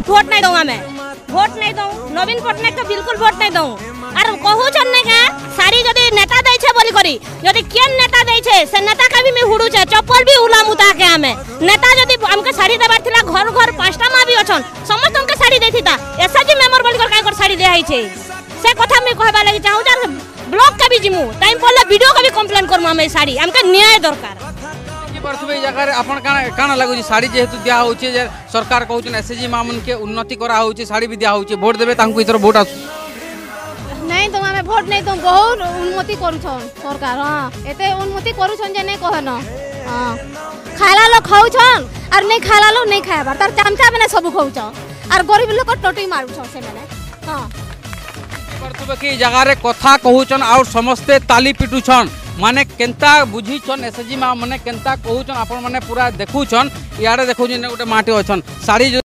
vote नहीं दूँ हमें भोट नहीं दूँ नवीन पट्टनायक तो बिल्कुल भोट नहीं दूँ और कहूँ का साड़ी जदि नेता दे छे बोली करी जदि केन नेता दे छे से नेता का भी मैं हुडू छे चप्पल भी उलामु ताके हमें नेता जदि हमके साड़ी देबार थिला घर घर पांचटा मां भी अछन समस्त हमके साड़ी देथिता एसएजी मेंबर बोली कर काई कर साड़ी दे आइ छे से कथा मैं कहबा लागि चाहू जा ब्लॉक का भी जिमु टाइम पड़ले वीडियो का भी कंप्लेन करमु हमें साड़ी हमके न्याय दरकार की परसबे जगह अपन काना लागु साड़ी जेहेतु दिया होचे जे सरकार कहउछन एसएजी मामन के उन्नति करा होचे साड़ी भी दिया होचे वोट देबे तांकु इतर वोट आसु नहीं तो हमें भोट नहीं तो बहुत उन्नति करूछन सरकार हां एते उन्नति करूछन जे नहीं कहन हां खाला लो खाउछन और नहीं खाला लो नहीं खायबार तार चामचा बने सब खाउछन और गरीब लोग टोटी मारुछन से माने हां परतबे की जगह रे कथा कहउछन और समस्ते ताली पिटुछन माने केंता बुझीछन एसएजी मा माने केंता कहउछन आपन माने पूरा देखुछन याडे देखुछन गोटे माटी अछन साड़ी